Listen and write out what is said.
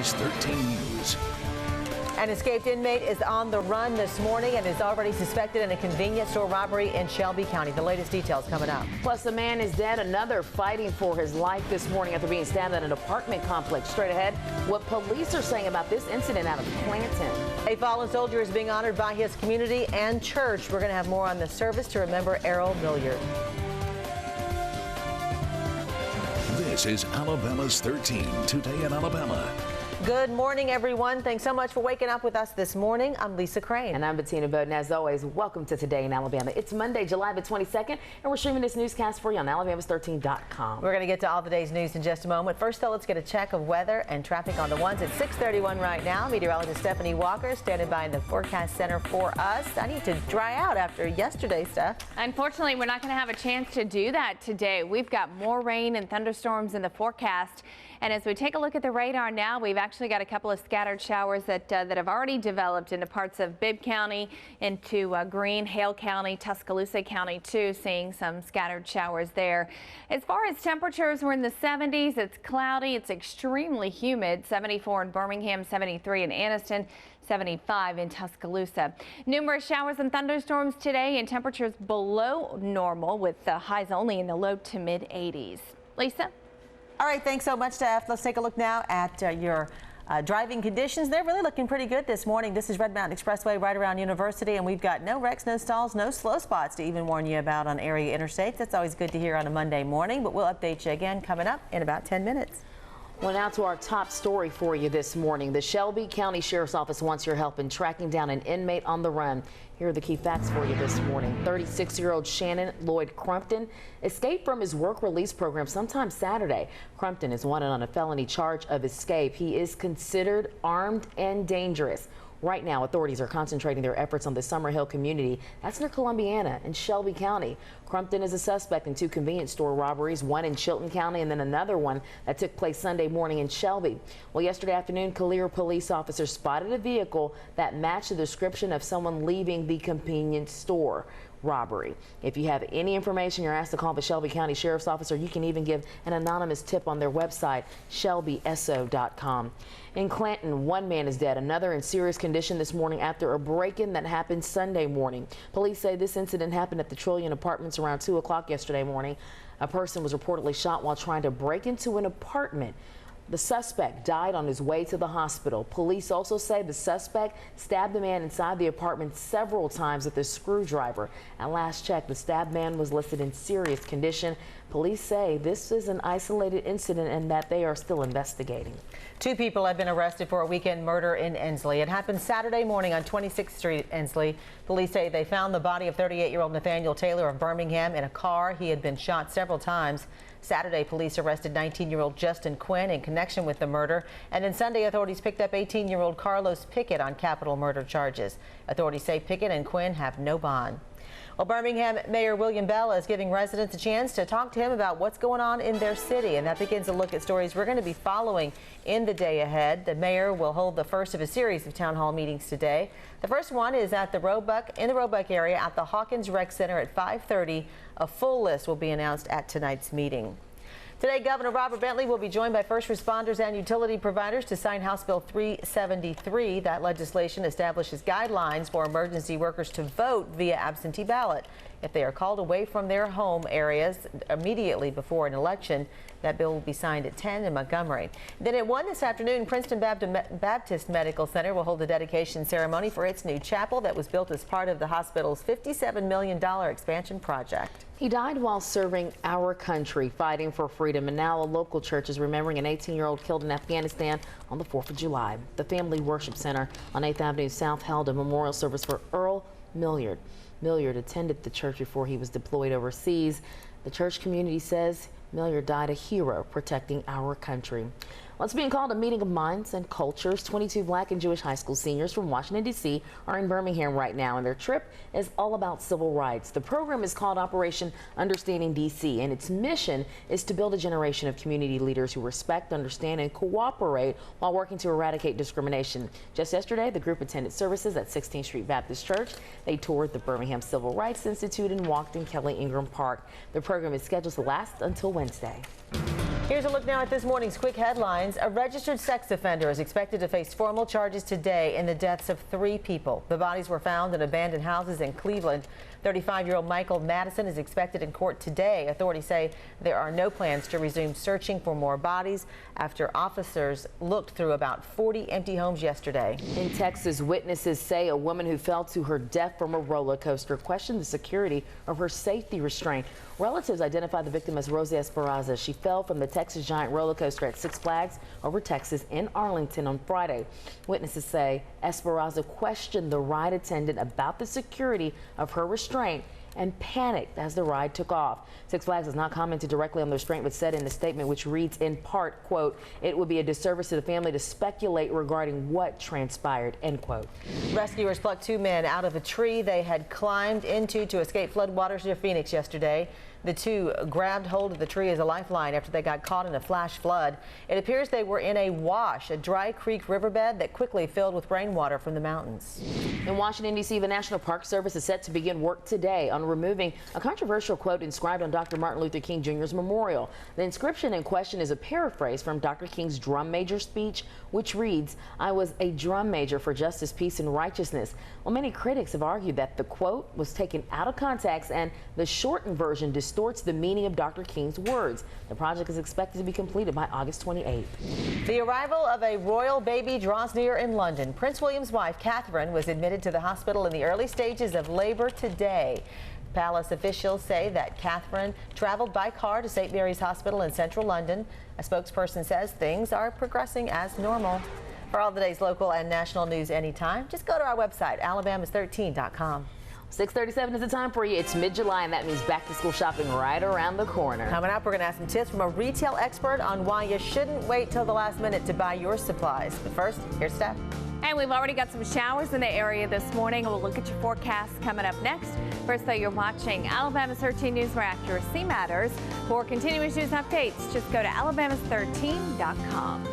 Alabama's 13 News. An escaped inmate is on the run this morning and is already suspected in a convenience store robbery in Shelby County. The latest details coming up. Plus, a man is dead. Another fighting for his life this morning after being stabbed at an apartment complex. Straight ahead, what police are saying about this incident out of Clanton. A fallen soldier is being honored by his community and church. We're going to have more on the service to remember Errol Milliard. This is Alabama's 13 Today in Alabama. Good morning, everyone. Thanks so much for waking up with us this morning. I'm Lisa Crane. And I'm Bettina Bowden. As always, welcome to Today in Alabama. It's Monday, July the 22nd, and we're streaming this newscast for you on Alabamas13.com. We're going to get to all the day's news in just a moment. First, though, let's get a check of weather and traffic on the ones at 6:31 right now. Meteorologist Stephanie Walker standing by in the forecast center for us. I need to dry out after yesterday's stuff. Unfortunately, we're not going to have a chance to do that today. We've got more rain and thunderstorms in the forecast. And as we take a look at the radar now, we've actually got a couple of scattered showers that have already developed into parts of Bibb County, into Greene, Hale County, Tuscaloosa County, too, seeing some scattered showers there. As far as temperatures, we're in the 70s. It's cloudy. It's extremely humid. 74 in Birmingham, 73 in Anniston, 75 in Tuscaloosa. Numerous showers and thunderstorms today and temperatures below normal with highs only in the low to mid 80s. Lisa? All right, thanks so much, Steph. Let's take a look now at your driving conditions. They're really looking pretty good this morning. This is Red Mountain Expressway right around University, and we've got no wrecks, no stalls, no slow spots to even warn you about on area interstates. That's always good to hear on a Monday morning, but we'll update you again coming up in about 10 minutes. Well, now to our top story for you this morning. The Shelby County Sheriff's Office wants your help in tracking down an inmate on the run. Here are the key facts for you this morning. 36-year-old Shannon Lloyd Crumpton escaped from his work release program sometime Saturday. Crumpton is wanted on a felony charge of escape. He is considered armed and dangerous. Right now, authorities are concentrating their efforts on the Summerhill community. That's near Columbiana in Shelby County. Crumpton is a suspect in two convenience store robberies, one in Chilton County and then another one that took place Sunday morning in Shelby. Well, yesterday afternoon, Callear police officers spotted a vehicle that matched the description of someone leaving the convenience store robbery. If you have any information, you're asked to call the Shelby County Sheriff's Office, or you can even give an anonymous tip on their website, shelbyso.com. In Clanton, one man is dead, another in serious condition this morning after a break-in that happened Sunday morning. Police say this incident happened at the Trillion Apartments around 2 o'clock yesterday morning. A person was reportedly shot while trying to break into an apartment. The suspect died on his way to the hospital. Police also say the suspect stabbed the man inside the apartment several times with a screwdriver. At last check, the stabbed man was listed in serious condition. Police say this is an isolated incident and that they are still investigating. 2 people have been arrested for a weekend murder in Ensley. It happened Saturday morning on 26th Street, Ensley. Police say they found the body of 38-year-old Nathaniel Taylor of Birmingham in a car. He had been shot several times. Saturday, police arrested 19-year-old Justin Quinn in connection with the murder. And then Sunday, authorities picked up 18-year-old Carlos Pickett on capital murder charges. Authorities say Pickett and Quinn have no bond. Well, Birmingham Mayor William Bell is giving residents a chance to talk to him about what's going on in their city. And that begins a look at stories we're going to be following in the day ahead. The mayor will hold the first of a series of town hall meetings today. The first one is at the Roebuck, in the Roebuck area at the Hawkins Rec Center at 5:30. A full list will be announced at tonight's meeting. Today, Governor Robert Bentley will be joined by first responders and utility providers to sign House Bill 373. That legislation establishes guidelines for emergency workers to vote via absentee ballot if they are called away from their home areas immediately before an election. That bill will be signed at 10 in Montgomery. Then at 1 this afternoon, Princeton Baptist Medical Center will hold a dedication ceremony for its new chapel that was built as part of the hospital's $57 million expansion project. He died while serving our country, fighting for freedom, and now a local church is remembering an 18-year-old killed in Afghanistan on the 4th of July. The Family Worship Center on 8th Avenue South held a memorial service for Errol Milliard. Milliard attended the church before he was deployed overseas. The church community says Milliard died a hero protecting our country. Well, it's being called a meeting of minds and cultures. 22 Black and Jewish high school seniors from Washington, D.C. are in Birmingham right now, and their trip is all about civil rights. The program is called Operation Understanding D.C., and its mission is to build a generation of community leaders who respect, understand, and cooperate while working to eradicate discrimination. Just yesterday, the group attended services at 16th Street Baptist Church. They toured the Birmingham Civil Rights Institute and walked in Kelly Ingram Park. The program is scheduled to last until Wednesday. Here's a look now at this morning's quick headlines. A registered sex offender is expected to face formal charges today in the deaths of 3 people. The bodies were found in abandoned houses in Cleveland. 35-year-old Michael Madison is expected in court today. Authorities say there are no plans to resume searching for more bodies after officers looked through about 40 empty homes yesterday. In Texas, witnesses say a woman who fell to her death from a roller coaster questioned the security of her safety restraint. Relatives identified the victim as Rosie Esperanza. She fell from the Texas Giant roller coaster at Six Flags over Texas in Arlington on Friday. Witnesses say Esperanza questioned the ride attendant about the security of her restraint and panicked as the ride took off. Six Flags has not commented directly on the restraint, but said in the statement, which reads in part, quote, "It would be a disservice to the family to speculate regarding what transpired," end quote. Rescuers plucked 2 men out of a tree they had climbed into to escape floodwaters near Phoenix yesterday. The 2 grabbed hold of the tree as a lifeline after they got caught in a flash flood. It appears they were in a wash, a dry creek riverbed that quickly filled with rainwater from the mountains. In Washington, D.C., the National Park Service is set to begin work today on removing a controversial quote inscribed on Dr. Martin Luther King Jr.'s memorial. The inscription in question is a paraphrase from Dr. King's drum major speech, which reads, "I was a drum major for justice, peace, and righteousness." Well, many critics have argued that the quote was taken out of context and the shortened version distorts the meaning of Dr. King's words. The project is expected to be completed by August 28th. The arrival of a royal baby draws near in London. Prince William's wife, Catherine, was admitted to the hospital in the early stages of labor today. Palace officials say that Catherine traveled by car to St. Mary's Hospital in central London. A spokesperson says things are progressing as normal. For all the day's local and national news anytime, just go to our website, alabamas13.com. 6:37 is the time for you. It's mid-July, and that means back-to-school shopping right around the corner. Coming up, we're going to have some tips from a retail expert on why you shouldn't wait till the last minute to buy your supplies. But first, here's Steph. And we've already got some showers in the area this morning. We'll look at your forecast coming up next. First, though, you're watching Alabama's 13 News, where accuracy matters. For continuous news updates, just go to alabamas13.com.